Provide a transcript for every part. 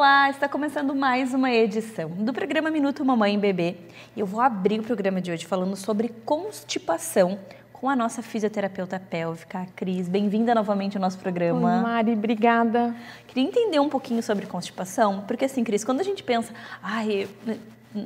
Olá, está começando mais uma edição do programa Minuto Mamãe e Bebê. E eu vou abrir o programa de hoje falando sobre constipação com a nossa fisioterapeuta pélvica, a Cris. Bem-vinda novamente ao nosso programa. Oi, Mari, obrigada. Queria entender um pouquinho sobre constipação, porque assim, Cris, quando a gente pensa,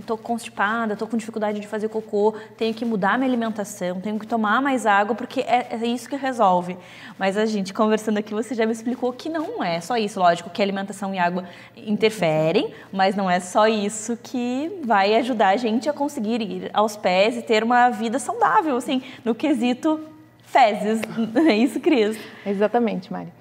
tô constipada, tô com dificuldade de fazer cocô, tenho que mudar minha alimentação, tenho que tomar mais água, porque é isso que resolve. Mas a gente, conversando aqui, você já me explicou que não é só isso. Lógico que alimentação e água interferem, mas não é só isso que vai ajudar a gente a conseguir ir aos pés e ter uma vida saudável, assim, no quesito fezes. É isso, Cris? Exatamente, Mari.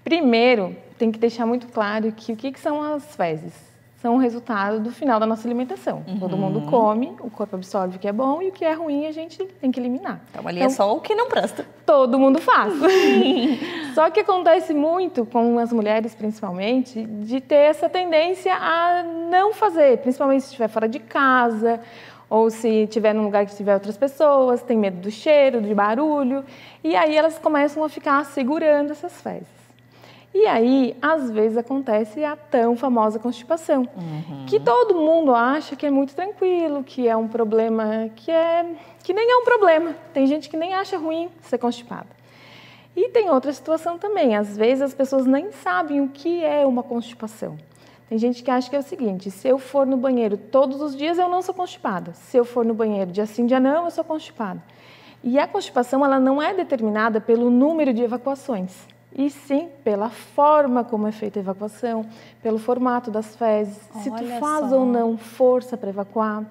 Primeiro, tem que deixar muito claro que o que são as fezes? São o resultado do final da nossa alimentação. Todo mundo come, o corpo absorve o que é bom e o que é ruim a gente tem que eliminar. Então ali é só o que não presta. Todo mundo faz. Só que acontece muito com as mulheres, principalmente, de ter essa tendência a não fazer, principalmente se estiver fora de casa ou se estiver num lugar que tiver outras pessoas, tem medo do cheiro, de barulho, e aí elas começam a ficar segurando essas fezes. E aí, às vezes, acontece a tão famosa constipação, que todo mundo acha que é muito tranquilo, que é um problema que nem é um problema. Tem gente que nem acha ruim ser constipada. E tem outra situação também, às vezes as pessoas nem sabem o que é uma constipação. Tem gente que acha que é o seguinte: se eu for no banheiro todos os dias, eu não sou constipada. Se eu for no banheiro dia sim, dia não, eu sou constipada. E a constipação, ela não é determinada pelo número de evacuações, e sim pela forma como é feita a evacuação, pelo formato das fezes, se tu faz ou não força para evacuar,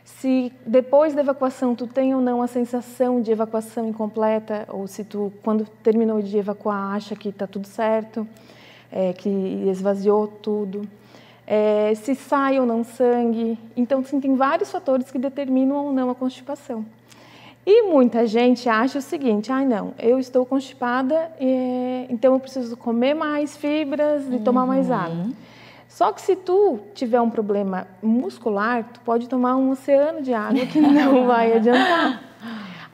se depois da evacuação tu tem ou não a sensação de evacuação incompleta, ou se tu, quando terminou de evacuar, acha que está tudo certo, que esvaziou tudo, se sai ou não sangue. Então, sim, tem vários fatores que determinam ou não a constipação. E muita gente acha o seguinte: não, eu estou constipada, então eu preciso comer mais fibras e tomar mais água. Só que se tu tiver um problema muscular, tu pode tomar um oceano de água que não vai adiantar.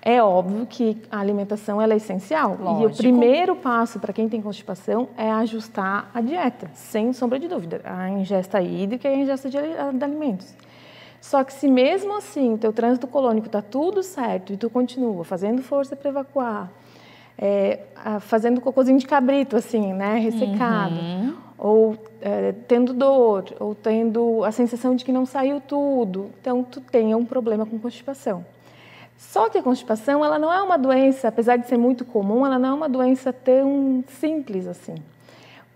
É óbvio que a alimentação ela é essencial. Lógico. E o primeiro passo para quem tem constipação é ajustar a dieta, sem sombra de dúvida, a ingesta hídrica e a ingesta de alimentos. Só que se mesmo assim o teu trânsito colônico está tudo certo e tu continua fazendo força para evacuar, fazendo cocôzinho de cabrito, assim, né, ressecado, ou tendo dor, ou tendo a sensação de que não saiu tudo, então tu tenha um problema com constipação. Só que a constipação, ela não é uma doença, apesar de ser muito comum, ela não é uma doença tão simples assim.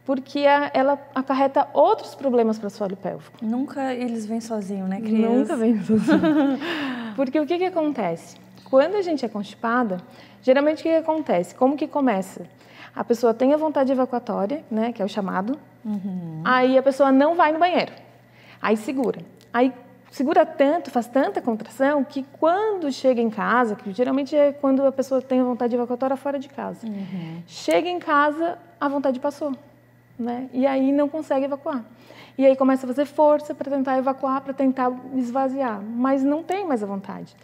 Porque ela acarreta outros problemas para o assoalho pélvico. Nunca eles vêm sozinhos, né, Cris? Nunca vêm sozinhos. Porque o que acontece? Quando a gente é constipada, geralmente o que acontece? Como que começa? A pessoa tem a vontade evacuatória, né, que é o chamado, aí a pessoa não vai no banheiro, aí segura. Aí segura tanto, faz tanta contração, que quando chega em casa, que geralmente é quando a pessoa tem a vontade evacuatória fora de casa, chega em casa, a vontade passou. Né? E aí não consegue evacuar. E aí começa a fazer força para tentar evacuar, para tentar esvaziar, mas não tem mais a vontade.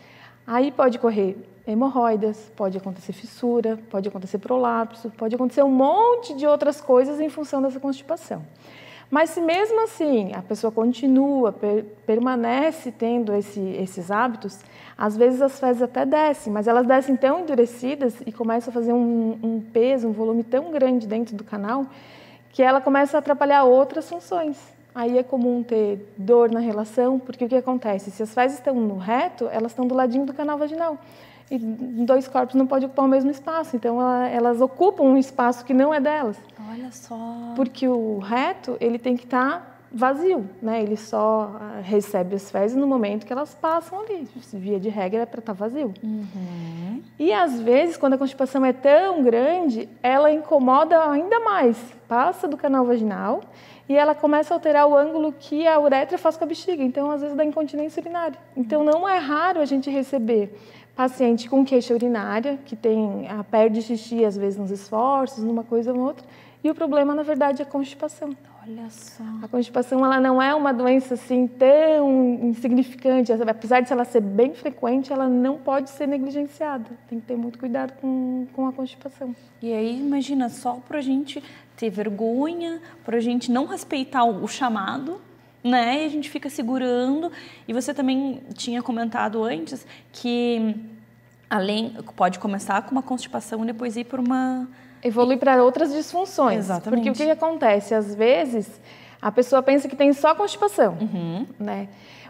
Aí pode correr hemorroidas, pode acontecer fissura, pode acontecer prolapso, pode acontecer um monte de outras coisas em função dessa constipação. Mas se mesmo assim a pessoa continua, permanece tendo esses hábitos, às vezes as fezes até descem, mas elas descem tão endurecidas e começam a fazer um peso, um volume tão grande dentro do canal, que ela começa a atrapalhar outras funções. Aí é comum ter dor na relação, porque o que acontece? Se as fezes estão no reto, elas estão do ladinho do canal vaginal. E dois corpos não podem ocupar o mesmo espaço, então elas ocupam um espaço que não é delas. Olha só! Porque o reto, ele tem que estar vazio, né? Ele só recebe as fezes no momento que elas passam ali. Via de regra é para estar vazio. E às vezes, quando a constipação é tão grande, ela incomoda ainda mais. Passa do canal vaginal e ela começa a alterar o ângulo que a uretra faz com a bexiga. Então, às vezes, dá incontinência urinária. Então, não é raro a gente receber paciente com queixa urinária, que perde xixi, às vezes, nos esforços, numa coisa ou outra. E o problema, na verdade, é a constipação. Olha só. A constipação, ela não é uma doença assim tão insignificante, apesar de ela ser bem frequente, ela não pode ser negligenciada. Tem que ter muito cuidado com a constipação. E aí, imagina, só pra gente ter vergonha, pra gente não respeitar o chamado, né? E a gente fica segurando. E você também tinha comentado antes que pode começar com uma constipação e depois ir por uma... Evolui para outras disfunções. Exatamente. Porque o que acontece? Às vezes, a pessoa pensa que tem só constipação, né?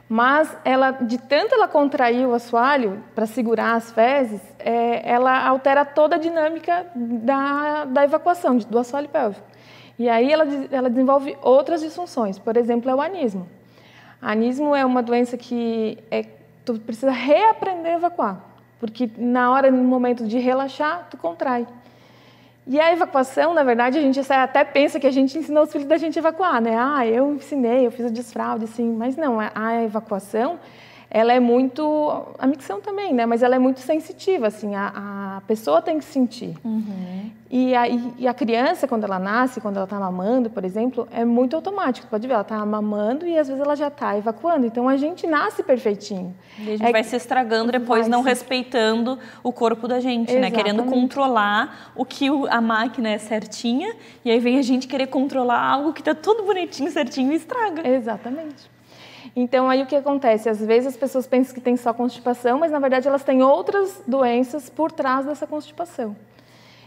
Mas de tanto ela contrair o assoalho para segurar as fezes, ela altera toda a dinâmica da evacuação, do assoalho pélvico. E aí ela desenvolve outras disfunções. Por exemplo, é o anismo. Anismo é uma doença que tu precisa reaprender a evacuar. Porque no momento de relaxar, tu contrai. E a evacuação, na verdade, a gente até pensa que a gente ensinou os filhos da gente a evacuar, né? Eu ensinei, eu fiz a desfraude, assim. Mas não, a evacuação, ela é muito... A micção também, né? Mas ela é muito sensitiva, assim. A pessoa tem que sentir. E a criança, quando ela nasce, quando ela está mamando, por exemplo, é muito automático. Pode ver, ela está mamando e às vezes ela já está evacuando. Então, a gente nasce perfeitinho. E a gente vai se estragando depois, não respeitando o corpo da gente, né? Querendo controlar o que a máquina é certinha. E aí vem a gente querer controlar algo que está tudo bonitinho, certinho e estraga. Exatamente. Então, aí o que acontece? Às vezes as pessoas pensam que tem só constipação, mas na verdade elas têm outras doenças por trás dessa constipação.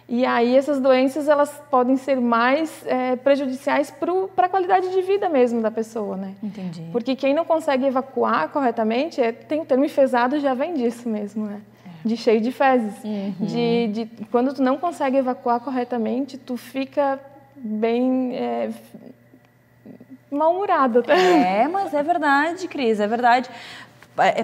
E aí essas doenças, elas podem ser mais prejudiciais para a qualidade de vida mesmo da pessoa, né? Entendi. Porque quem não consegue evacuar corretamente, tem o termo enfesado, já vem disso mesmo, né? De cheio de fezes. Quando tu não consegue evacuar corretamente, tu fica bem... mal-humorada. Mas é verdade, Cris, é verdade.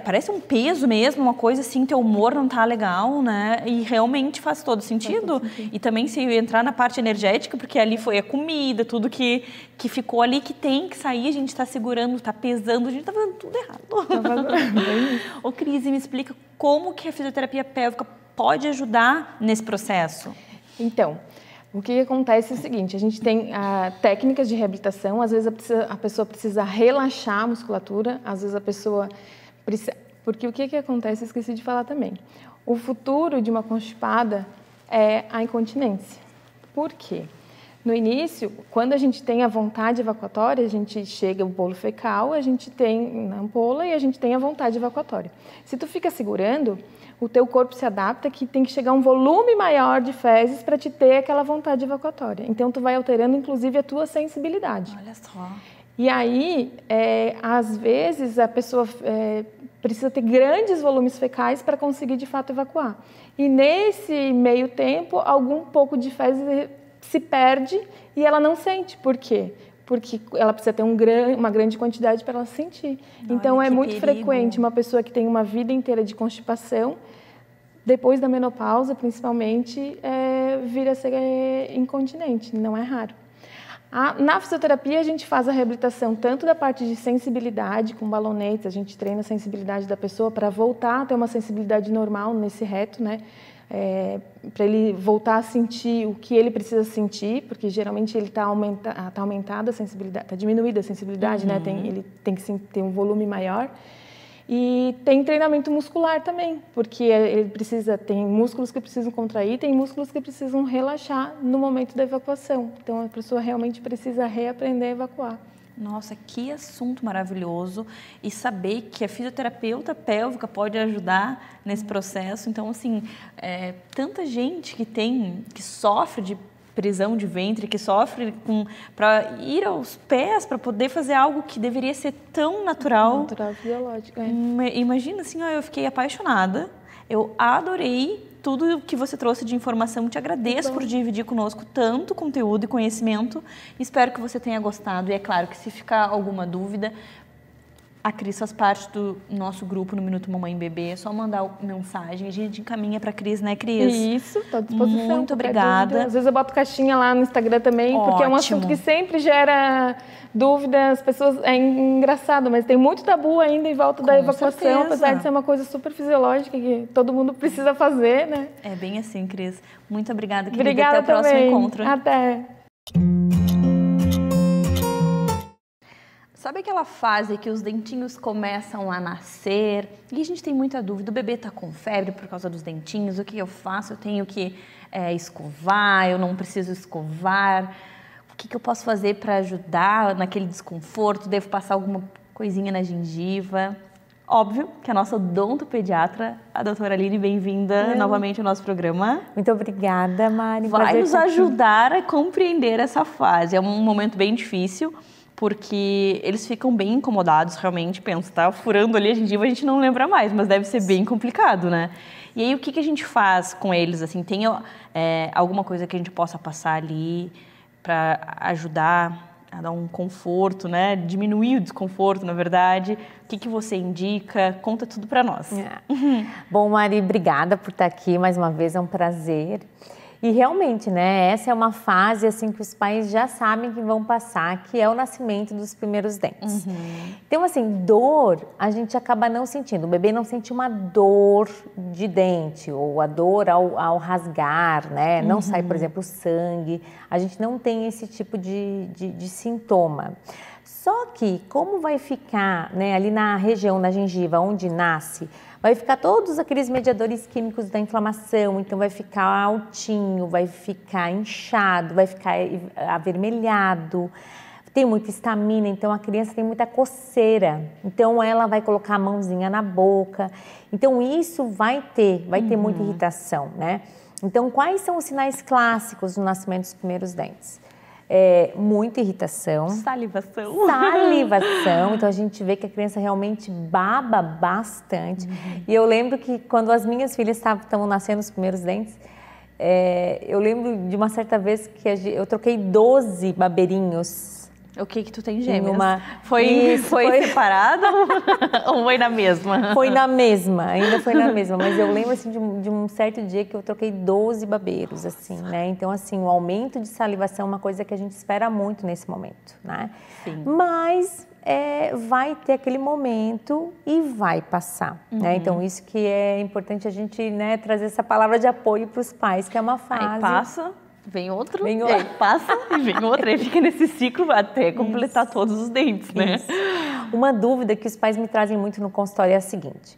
Parece um peso mesmo, uma coisa assim, teu humor não tá legal, né? E realmente faz todo sentido. E também se entrar na parte energética, porque ali foi a comida, tudo que ficou ali, que tem que sair, a gente tá segurando, tá pesando, a gente tá fazendo tudo errado. Ô, Cris, me explica como que a fisioterapia pélvica pode ajudar nesse processo? Então, o que acontece é o seguinte, a gente tem técnicas de reabilitação, às vezes a pessoa precisa relaxar a musculatura, às vezes a pessoa precisa... Porque o que acontece, eu esqueci de falar também, o futuro de uma constipada é a incontinência. Por quê? No início, quando a gente tem a vontade evacuatória, a gente chega ao bolo fecal, a gente tem na ampola e a gente tem a vontade evacuatória. Se tu fica segurando, o teu corpo se adapta que tem que chegar a um volume maior de fezes para te ter aquela vontade evacuatória. Então, tu vai alterando, inclusive, a tua sensibilidade. Olha só. E aí, às vezes, a pessoa precisa ter grandes volumes fecais para conseguir, de fato, evacuar. E nesse meio tempo, algum pouco de fezes se perde e ela não sente. Por quê? Porque ela precisa ter uma grande quantidade para ela sentir. Então, é muito frequente uma pessoa que tem uma vida inteira de constipação, depois da menopausa, principalmente, vir a ser incontinente. Não é raro. Na fisioterapia, a gente faz a reabilitação tanto da parte de sensibilidade, com balonetes, a gente treina a sensibilidade da pessoa para voltar a ter uma sensibilidade normal nesse reto, né? Para ele voltar a sentir o que ele precisa sentir, porque geralmente ele está aumentada a sensibilidade, está diminuída a sensibilidade, né? Ele tem que ter um volume maior. E tem treinamento muscular também, porque tem músculos que precisam contrair, tem músculos que precisam relaxar no momento da evacuação. Então, a pessoa realmente precisa reaprender a evacuar. Nossa, que assunto maravilhoso. E saber que a fisioterapeuta pélvica pode ajudar nesse processo. Então, assim, tanta gente que sofre de prisão de ventre, que sofre para ir aos pés, para poder fazer algo que deveria ser tão natural. Natural, biológico, Imagina assim, eu fiquei apaixonada, eu adorei tudo que você trouxe de informação, te agradeço por dividir conosco tanto conteúdo e conhecimento, espero que você tenha gostado, e é claro que se ficar alguma dúvida, a Cris faz parte do nosso grupo no Minuto Mamãe e Bebê, é só mandar mensagem, a gente encaminha para a Cris, né, Cris? Isso, estou à disposição. Muito obrigada. Às vezes eu boto caixinha lá no Instagram também, porque é um assunto que sempre gera dúvida, as pessoas... É engraçado, mas tem muito tabu ainda em volta da evacuação, apesar de ser uma coisa super fisiológica que todo mundo precisa fazer, né? É bem assim, Cris. Muito obrigada, querida. Obrigada até o próximo também. encontro. Até. Sabe aquela fase que os dentinhos começam a nascer e a gente tem muita dúvida, o bebê tá com febre por causa dos dentinhos, o que eu faço? Eu tenho que escovar, eu não preciso escovar, o que eu posso fazer para ajudar naquele desconforto? Devo passar alguma coisinha na gengiva? Óbvio que a nossa odontopediatra, a doutora Aline, bem-vinda novamente ao nosso programa. Muito obrigada, Mari. Vai nos ajudar a compreender essa fase. É um momento bem difícil, porque eles ficam bem incomodados, realmente, penso, tá furando ali a gengiva, a gente não lembra mais, mas deve ser bem complicado, né? E aí, o que a gente faz com eles, assim, tem alguma coisa que a gente possa passar ali para ajudar a dar um conforto, né? Diminuir o desconforto, na verdade. O que você indica? Conta tudo para nós. Bom, Mari, obrigada por estar aqui mais uma vez, é um prazer. E realmente, né, essa é uma fase assim que os pais já sabem que vão passar, que é o nascimento dos primeiros dentes. Então, assim, dor a gente acaba não sentindo. O bebê não sente uma dor de dente ou a dor ao rasgar, né? Não sai, por exemplo, sangue. A gente não tem esse tipo de sintoma. Só que, como vai ficar, né, ali na região, na gengiva, onde nasce, vai ficar todos aqueles mediadores químicos da inflamação, então vai ficar altinho, vai ficar inchado, vai ficar avermelhado, tem muita histamina, então a criança tem muita coceira, então ela vai colocar a mãozinha na boca, então isso vai ter muita irritação, né? Então, quais são os sinais clássicos do nascimento dos primeiros dentes? Muita irritação. Salivação. Então a gente vê que a criança realmente baba bastante. E eu lembro que quando as minhas filhas estavam nascendo os primeiros dentes, eu lembro de uma certa vez que eu troquei 12 babeirinhos. O que tu tem gêmeas? Foi separada ou foi na mesma? Foi na mesma, ainda foi na mesma. Mas eu lembro assim, de um certo dia que eu troquei 12 babeiros, assim, né? Então, assim, o aumento de salivação é uma coisa que a gente espera muito nesse momento, né? Sim. Mas vai ter aquele momento e vai passar, né? Então, isso que é importante a gente, né, trazer essa palavra de apoio para os pais, que é uma fase... Aí passa... Vem outro, e aí passa e vem outro, e fica nesse ciclo até completar todos os dentes, né? Isso. Uma dúvida que os pais me trazem muito no consultório é a seguinte,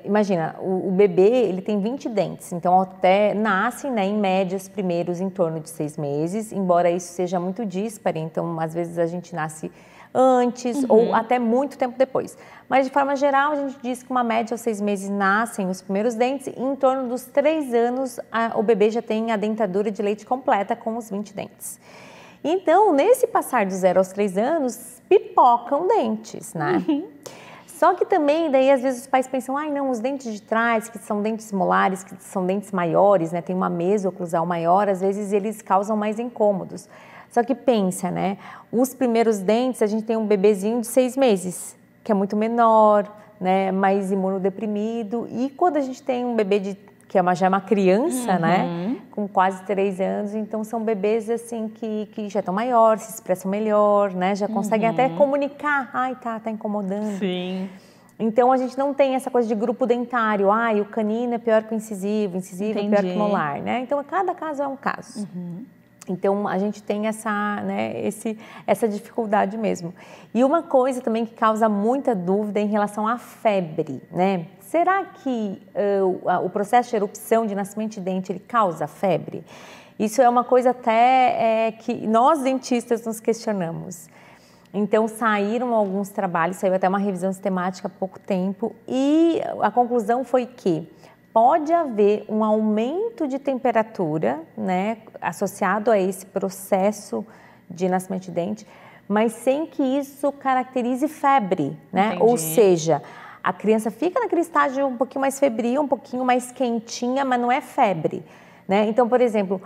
imagina, o bebê ele tem 20 dentes, então até nascem, né, em média, os primeiros em torno de 6 meses, embora isso seja muito díspare, então às vezes a gente nasce antes ou até muito tempo depois. Mas, de forma geral, a gente diz que uma média aos 6 meses nascem os primeiros dentes e em torno dos 3 anos o bebê já tem a dentadura de leite completa com os 20 dentes. Então, nesse passar do 0 aos 3 anos, pipocam dentes, né? Só que também, daí, às vezes os pais pensam, não, os dentes de trás, que são dentes molares, que são dentes maiores, né? Tem uma mesa oclusal maior, às vezes eles causam mais incômodos. Só que pensa, né? Os primeiros dentes, a gente tem um bebezinho de 6 meses, que é muito menor, né? Mais imunodeprimido. E quando a gente tem um bebê que já é uma criança, né? Com quase 3 anos, então são bebês assim que já estão maiores, se expressam melhor, né? Já conseguem até comunicar, tá incomodando. Sim. Então a gente não tem essa coisa de grupo dentário, o canino é pior que o incisivo é pior que o molar, né? Então cada caso é um caso. Então, a gente tem essa dificuldade mesmo. E uma coisa também que causa muita dúvida é em relação à febre, né? Será que o processo de erupção de nascimento de dente, ele causa febre? Isso é uma coisa até que nós dentistas nos questionamos. Então, saíram alguns trabalhos, saiu até uma revisão sistemática há pouco tempo, e a conclusão foi que pode haver um aumento de temperatura, né, associado a esse processo de nascimento de dente, mas sem que isso caracterize febre, né? Entendi. Ou seja, a criança fica naquele estágio um pouquinho mais febril, um pouquinho mais quentinha, mas não é febre, né? Então, por exemplo,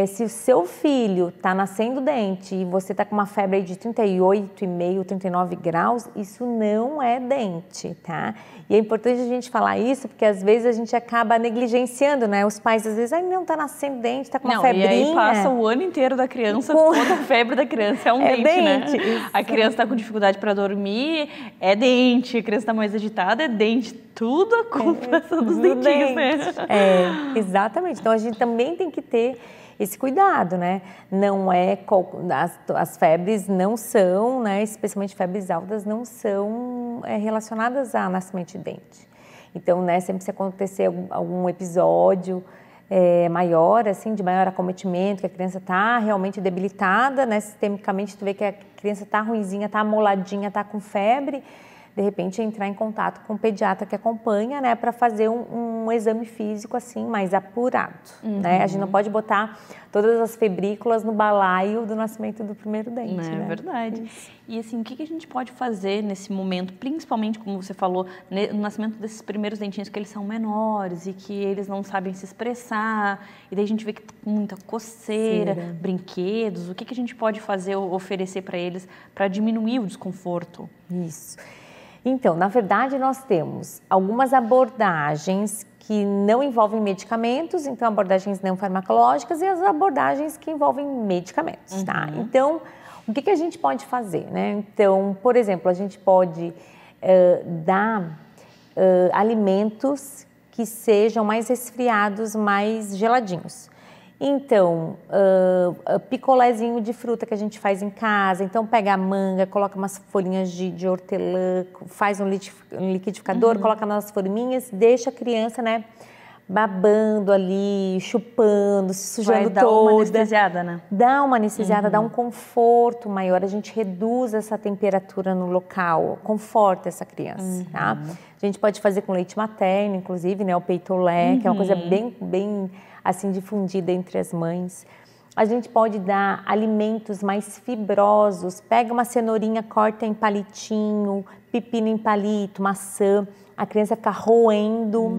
se o seu filho está nascendo dente e você está com uma febre aí de 38,5, 39 graus, isso não é dente, tá? E é importante a gente falar isso, porque às vezes a gente acaba negligenciando, né? Os pais às vezes, não está nascendo dente, está com uma febrinha. E aí passa o ano inteiro da criança, toda a febre da criança é um dente, né? Isso. A criança está com dificuldade para dormir, é dente. A criança está mais agitada, é dente. Tudo a culpa são dos dentinhos, né? Exatamente. Então a gente também tem que ter esse cuidado, né? Não é, as febres não são, né, especialmente febres altas, não são relacionadas a nascimento de dente. Então, né, sempre se acontecer algum episódio maior, assim, de maior acometimento, que a criança está realmente debilitada, né, sistemicamente tu vê que a criança está ruinzinha, está amoladinha, está com febre, de repente entrar em contato com o pediatra que acompanha, né, para fazer um exame físico assim mais apurado, né? A gente não pode botar todas as febrículas no balaio do nascimento do primeiro dente, né? É verdade. Isso. E assim, o que a gente pode fazer nesse momento, principalmente como você falou, no nascimento desses primeiros dentinhos, que eles são menores e que eles não sabem se expressar, e daí a gente vê que com muita coceira, brinquedos, o que a gente pode fazer, oferecer para eles para diminuir o desconforto? Isso. Então, na verdade, nós temos algumas abordagens que não envolvem medicamentos, então abordagens não farmacológicas, e as abordagens que envolvem medicamentos, tá? Então, o que a gente pode fazer, né? Então, por exemplo, a gente pode dar alimentos que sejam mais resfriados, mais geladinhos. Então, picolézinho de fruta que a gente faz em casa, então pega a manga, coloca umas folhinhas de hortelã, faz um liquidificador, coloca nas forminhas, deixa a criança, né, babando ali, chupando, se sujando toda. Dá uma anestesiada, né? Dá uma anestesiada, dá um conforto maior, a gente reduz essa temperatura no local, conforta essa criança, tá? A gente pode fazer com leite materno, inclusive, né, o peitolé, que é uma coisa bem assim, difundida entre as mães. A gente pode dar alimentos mais fibrosos, pega uma cenourinha, corta em palitinho, pepino em palito, maçã, a criança fica roendo.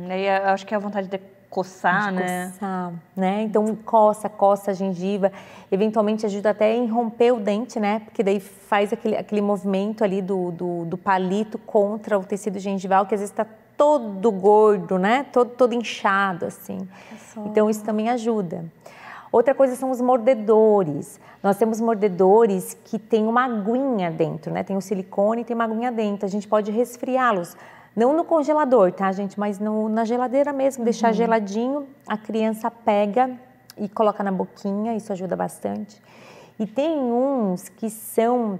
Aí eu acho que é a vontade de coçar, né? Coçar, né? Então coça a gengiva, eventualmente ajuda até a romper o dente, né? Porque daí faz aquele movimento ali do palito contra o tecido gengival, que às vezes está todo gordo, né? Todo inchado, assim. Então, isso também ajuda. Outra coisa são os mordedores. Nós temos mordedores que tem uma aguinha dentro, né? Tem o silicone e tem uma aguinha dentro. A gente pode resfriá-los. Não no congelador, tá, gente? Mas na geladeira mesmo, deixar geladinho. A criança pega e coloca na boquinha, isso ajuda bastante. E tem uns que são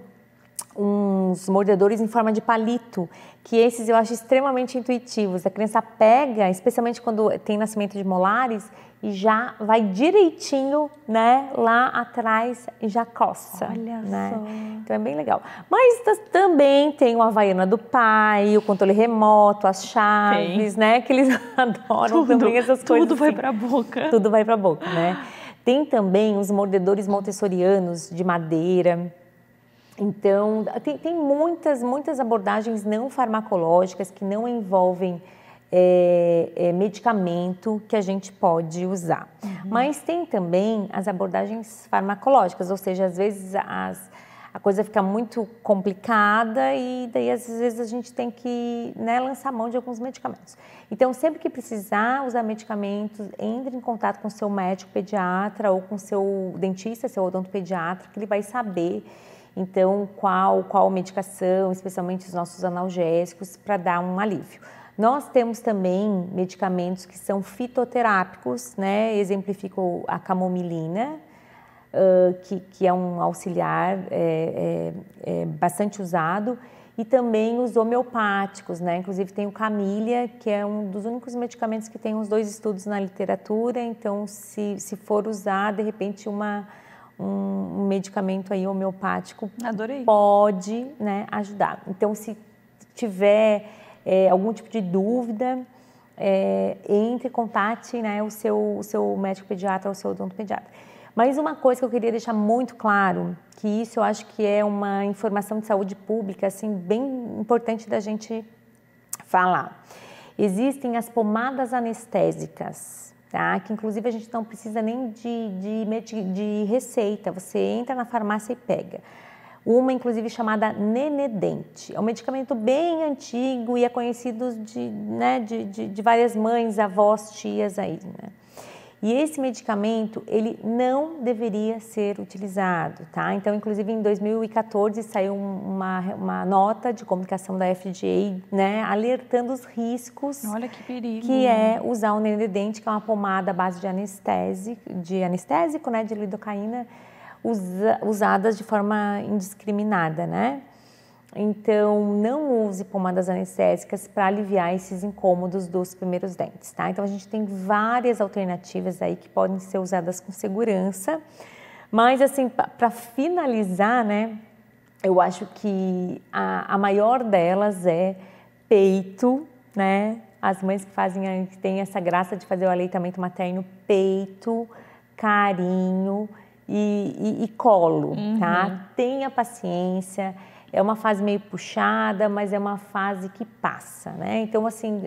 uns mordedores em forma de palito, que esses eu acho extremamente intuitivos. A criança pega, especialmente quando tem nascimento de molares, e já vai direitinho, né, lá atrás e já coça. Olha né? só. Então é bem legal. Mas também tem o Havaiana do pai, o controle remoto, as chaves, né, que eles adoram também essas coisas. Tudo vai assim. para a boca. Tudo vai para a boca, né? Tem também os mordedores montessorianos de madeira. Então, tem muitas abordagens não farmacológicas que não envolvem medicamento que a gente pode usar. Mas tem também as abordagens farmacológicas, ou seja, às vezes a coisa fica muito complicada e daí às vezes a gente tem que, né, lançar mão de alguns medicamentos. Então, sempre que precisar usar medicamentos, entre em contato com o seu médico pediatra ou com o seu dentista, seu odontopediatra, que ele vai saber então qual medicação, especialmente os nossos analgésicos, para dar um alívio. Nós temos também medicamentos que são fitoterápicos, né? Exemplifico a camomilina, que é um auxiliar bastante usado, e também os homeopáticos, né? Inclusive tem o Camília, que é um dos únicos medicamentos que tem os 2 estudos na literatura, então se for usar, de repente, um medicamento aí homeopático Adorei. pode, né, ajudar. Então, se tiver algum tipo de dúvida, entre em contato, né, o seu médico pediatra ou o seu odontopediatra. Mas uma coisa que eu queria deixar muito claro, que isso eu acho que é uma informação de saúde pública assim, bem importante da gente falar. Existem as pomadas anestésicas, tá? Que inclusive a gente não precisa nem de receita, você entra na farmácia e pega. Uma, inclusive, chamada Nenedente. É um medicamento bem antigo e é conhecido de várias mães, avós, tias aí, né? E esse medicamento, ele não deveria ser utilizado, tá? Então, inclusive, em 2014, saiu uma nota de comunicação da FDA, né, alertando os riscos. Olha que perigo. Que é usar o Nenedent, que é uma pomada à base de anestésico, né, de lidocaína, usadas de forma indiscriminada, né? Então, não use pomadas anestésicas para aliviar esses incômodos dos primeiros dentes, tá? Então, a gente tem várias alternativas aí que podem ser usadas com segurança. Mas, assim, para finalizar, né, eu acho que a maior delas é peito, né? As mães que têm essa graça de fazer o aleitamento materno, peito, carinho e colo, tá? Tenha paciência. É uma fase meio puxada, mas é uma fase que passa, né? Então, assim,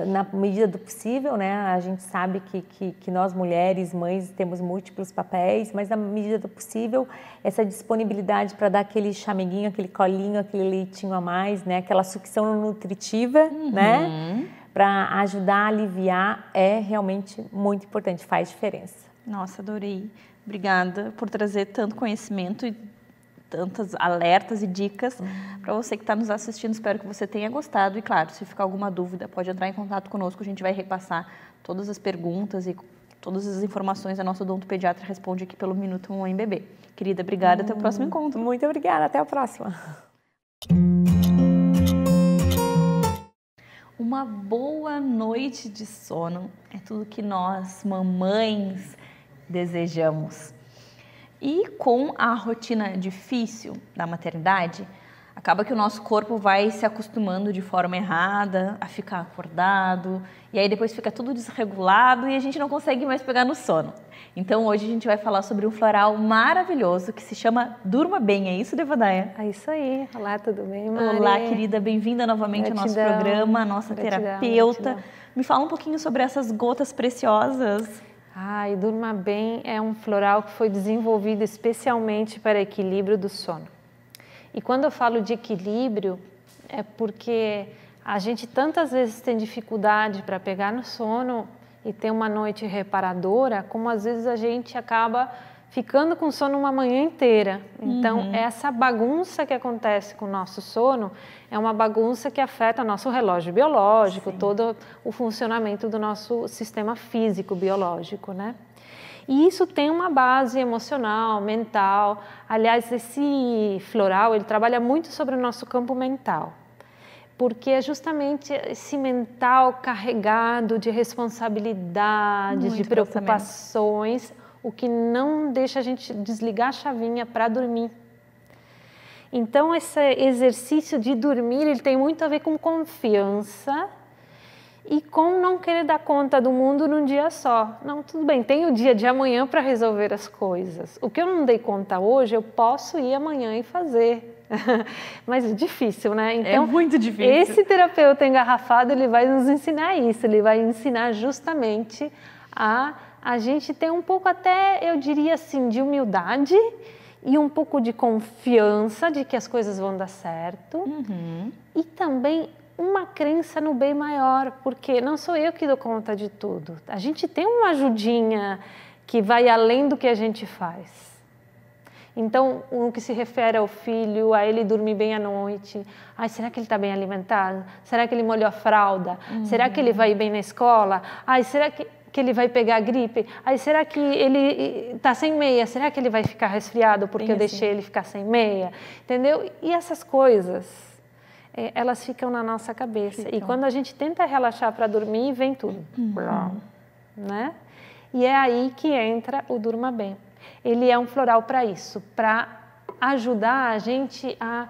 na medida do possível, né? A gente sabe que nós mulheres, mães, temos múltiplos papéis, mas na medida do possível, essa disponibilidade para dar aquele chameguinho, aquele colinho, aquele leitinho a mais, né? Aquela sucção nutritiva, né? Para ajudar a aliviar é realmente muito importante, faz diferença. Nossa, adorei. Obrigada por trazer tanto conhecimento e tantas alertas e dicas para você que está nos assistindo. Espero que você tenha gostado e, claro, se ficar alguma dúvida, pode entrar em contato conosco, a gente vai repassar todas as perguntas e todas as informações. A nossa odontopediatra responde aqui pelo Minuto 1 MBB. Querida, obrigada, até o próximo encontro. Muito obrigada, até a próxima. Uma boa noite de sono é tudo que nós, mamães, desejamos. E com a rotina difícil da maternidade, acaba que o nosso corpo vai se acostumando de forma errada a ficar acordado, e aí depois fica tudo desregulado e a gente não consegue mais pegar no sono. Então hoje a gente vai falar sobre um floral maravilhoso que se chama Durma Bem, é isso, Devadaia? É isso aí. Olá, tudo bem, Mari? Olá, querida, bem-vinda novamente ao nosso programa, nossa terapeuta. Me fala um pouquinho sobre essas gotas preciosas. E Durma Bem é um floral que foi desenvolvido especialmente para equilíbrio do sono. E quando eu falo de equilíbrio, é porque a gente tantas vezes tem dificuldade para pegar no sono e ter uma noite reparadora, como às vezes a gente acaba ficando com sono uma manhã inteira. Então, essa bagunça que acontece com o nosso sono é uma bagunça que afeta o nosso relógio biológico, todo o funcionamento do nosso sistema físico biológico, né? E isso tem uma base emocional, mental. Aliás, esse floral, ele trabalha muito sobre o nosso campo mental, porque é justamente esse mental carregado de responsabilidades, de preocupações, o que não deixa a gente desligar a chavinha para dormir. Então, esse exercício de dormir, ele tem muito a ver com confiança e com não querer dar conta do mundo num dia só. Não, tudo bem, tem o dia de amanhã para resolver as coisas. O que eu não dei conta hoje, eu posso ir amanhã e fazer. Mas é difícil, né? Então, é muito difícil. Esse terapeuta engarrafado, ele vai nos ensinar isso, ele vai ensinar justamente a gente ter um pouco até, eu diria assim, de humildade e um pouco de confiança de que as coisas vão dar certo e também uma crença no bem maior, porque não sou eu que dou conta de tudo. A gente tem uma ajudinha que vai além do que a gente faz. Então, no que se refere ao filho, a ele dormir bem à noite, será que ele está bem alimentado? Será que ele molhou a fralda? Será que ele vai bem na escola? Será que ele vai pegar gripe? Será que ele está sem meia? Será que ele vai ficar resfriado porque eu deixei ele ficar sem meia? Entendeu? E essas coisas, elas ficam na nossa cabeça. E quando a gente tenta relaxar para dormir, vem tudo. Né? E é aí que entra o Durma Bem. Ele é um floral para isso, para ajudar a gente a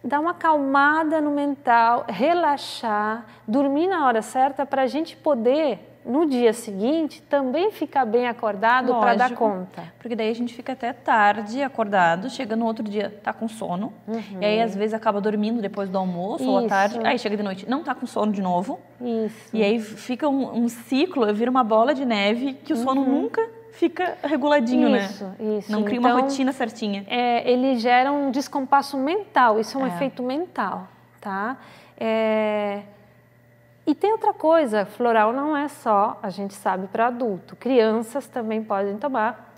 dar uma acalmada no mental, relaxar, dormir na hora certa para a gente poder, no dia seguinte, também ficar bem acordado para dar conta. Porque daí a gente fica até tarde acordado, chega no outro dia, tá com sono, e aí às vezes acaba dormindo depois do almoço ou à tarde, aí chega de noite, não tá com sono de novo, e aí fica um ciclo, vira uma bola de neve que o sono nunca fica reguladinho, né? Isso. Não cria uma rotina certinha. Ele gera um descompasso mental, isso é um efeito mental, tá? E tem outra coisa, floral não é só, a gente sabe, para adulto, crianças também podem tomar.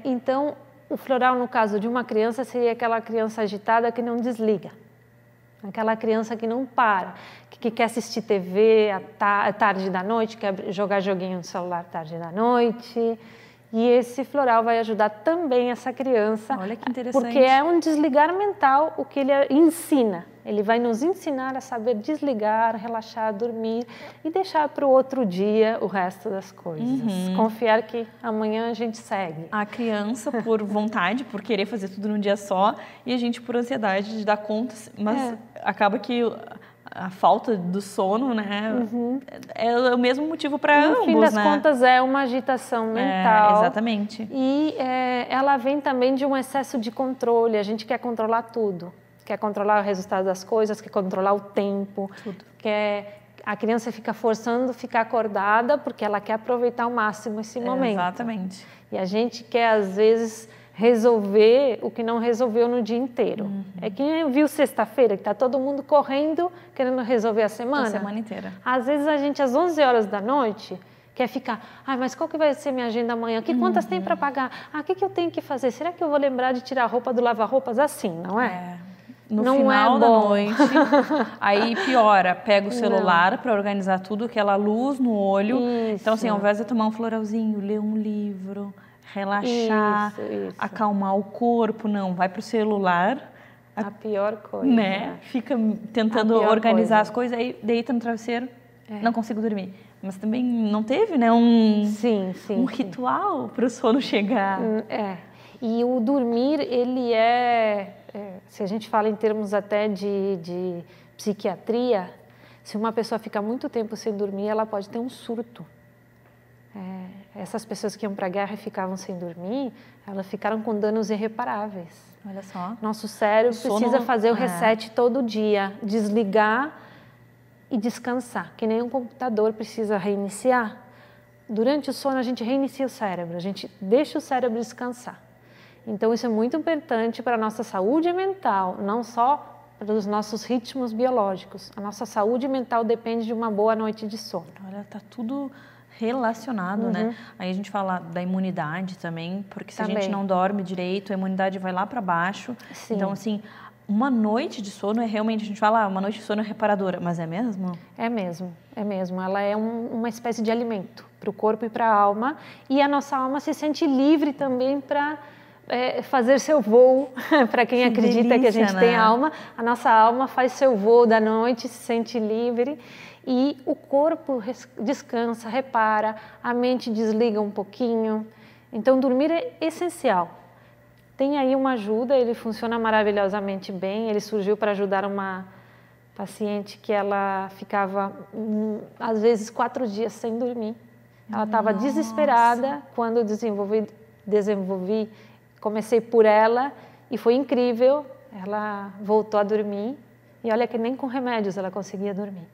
Então, o floral, no caso de uma criança, seria aquela criança agitada que não desliga. Aquela criança que não para, que quer assistir TV à tarde da noite, quer jogar joguinho no celular à tarde da noite. E esse floral vai ajudar também essa criança. Olha que interessante. Porque é um desligar mental o que ele ensina. Ele vai nos ensinar a saber desligar, relaxar, dormir e deixar para o outro dia o resto das coisas. Confiar que amanhã a gente segue. A criança por vontade, por querer fazer tudo num dia só, e a gente por ansiedade de dar conta, mas acaba que a falta do sono, né, é o mesmo motivo para ambos, né? No fim das contas é uma agitação mental. Exatamente. E ela vem também de um excesso de controle, a gente quer controlar tudo. Quer controlar o resultado das coisas, quer controlar o tempo, a criança fica forçando ficar acordada porque ela quer aproveitar ao máximo esse momento. Exatamente. E a gente quer, às vezes, resolver o que não resolveu no dia inteiro. É quem viu sexta-feira, que está todo mundo correndo, querendo resolver a semana. A semana inteira. Às vezes a gente, às 11 horas da noite, quer ficar, mas qual que vai ser minha agenda amanhã? Que contas tem para pagar? O que eu tenho que fazer? Será que eu vou lembrar de tirar a roupa do lava-roupas? Assim, não é? No não final é da bom. noite, aí piora, pega o celular para organizar tudo, aquela luz no olho. Isso. Então, assim, ao invés de tomar um floralzinho, ler um livro, relaxar, isso. acalmar o corpo, não, vai pro celular. A pior coisa. Né? Fica tentando organizar as coisas, aí deita no travesseiro, não consigo dormir. Mas também não teve, né, um ritual para o sono chegar. E o dormir, ele se a gente fala em termos até de psiquiatria, se uma pessoa fica muito tempo sem dormir, ela pode ter um surto. Essas pessoas que iam para a guerra e ficavam sem dormir, elas ficaram com danos irreparáveis. Olha só. Nosso cérebro precisa fazer o reset todo dia, desligar e descansar, que nem um computador precisa reiniciar. Durante o sono, a gente reinicia o cérebro, a gente deixa o cérebro descansar. Então, isso é muito importante para a nossa saúde mental, não só para os nossos ritmos biológicos. A nossa saúde mental depende de uma boa noite de sono. Olha, tá tudo relacionado, né? Aí a gente fala da imunidade também, porque se a gente não dorme direito, a imunidade vai lá para baixo. Sim. Então, assim, uma noite de sono é realmente, a gente fala, uma noite de sono é reparadora, mas é mesmo? É mesmo. Ela é uma espécie de alimento para o corpo e para a alma. E a nossa alma se sente livre também para fazer seu voo. Para quem acredita que a gente tem alma, a nossa alma faz seu voo da noite, se sente livre. E o corpo descansa, repara, a mente desliga um pouquinho. Então, dormir é essencial. Tem aí uma ajuda, ele funciona maravilhosamente bem. Ele surgiu para ajudar uma paciente que ela ficava, às vezes, 4 dias sem dormir. Ela estava desesperada quando desenvolvi, comecei por ela e foi incrível. Ela voltou a dormir e olha que nem com remédios ela conseguia dormir.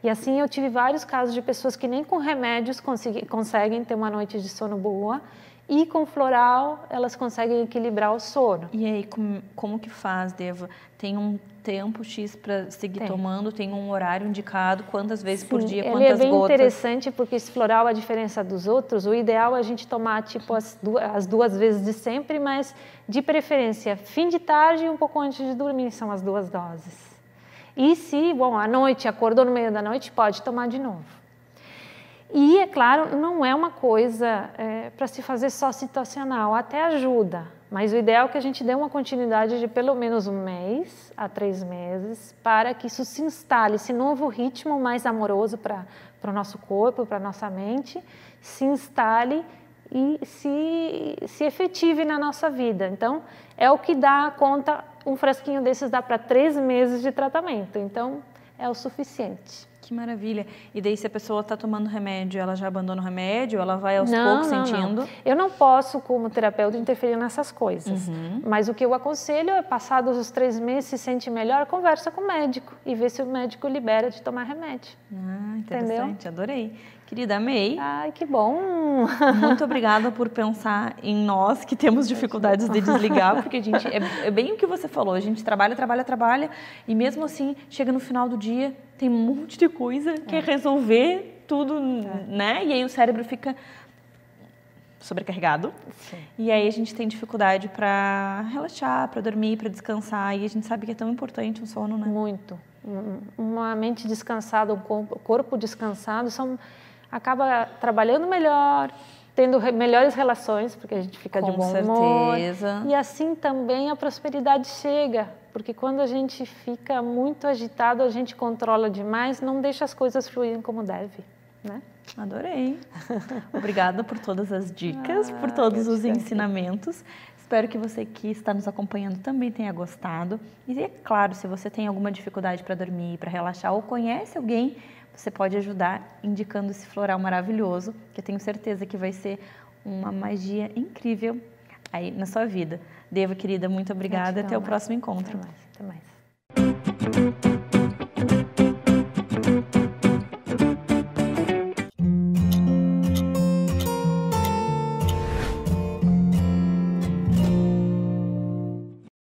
E assim eu tive vários casos de pessoas que nem com remédios conseguem ter uma noite de sono boa e com floral elas conseguem equilibrar o sono. E aí, como que faz, Deva? Tem um tempo X para seguir tomando? Tem um horário indicado? Quantas vezes por dia? Quantas gotas? Ele é bem interessante porque esse floral, a diferença dos outros, o ideal é a gente tomar tipo as 2 vezes de sempre, mas de preferência fim de tarde e um pouco antes de dormir, são as 2 doses. E se, à noite, acordou no meio da noite, pode tomar de novo. E, é claro, não é uma coisa para se fazer só situacional, até ajuda. Mas o ideal é que a gente dê uma continuidade de pelo menos 1 mês a 3 meses para que isso se instale, esse novo ritmo mais amoroso para o nosso corpo, para a nossa mente, se instale e se efetive na nossa vida. Então, é o que dá conta, um frasquinho desses dá para 3 meses de tratamento, então é o suficiente. Que maravilha. E daí, se a pessoa está tomando remédio, ela já abandona o remédio, ela vai aos poucos sentindo? Não. Eu não posso, como terapeuta, interferir nessas coisas. Mas o que eu aconselho é, passados os 3 meses, se sente melhor, conversa com o médico e vê se o médico libera de tomar remédio. Interessante, entendeu? Adorei. Querida, amei. Ai, que bom! Muito obrigada por pensar em nós que temos dificuldades de desligar, porque a gente, é bem o que você falou, a gente trabalha, e mesmo assim, chega no final do dia, tem um monte de coisa, quer resolver tudo, né? E aí o cérebro fica sobrecarregado. Sim. E aí a gente tem dificuldade para relaxar, para dormir, para descansar, e a gente sabe que é tão importante um sono, né? Muito. Uma mente descansada, um corpo descansado, acaba trabalhando melhor, tendo melhores relações, porque a gente fica de bom humor. E assim também a prosperidade chega, porque quando a gente fica muito agitado, a gente controla demais, não deixa as coisas fluírem como deve, né? Adorei. Obrigada por todas as dicas, por todos os ensinamentos. Espero que você que está nos acompanhando também tenha gostado. E é claro, se você tem alguma dificuldade para dormir, para relaxar, ou conhece alguém, você pode ajudar indicando esse floral maravilhoso, que eu tenho certeza que vai ser uma magia incrível aí na sua vida. Deva, querida, muito obrigada. Até o próximo encontro. Até mais.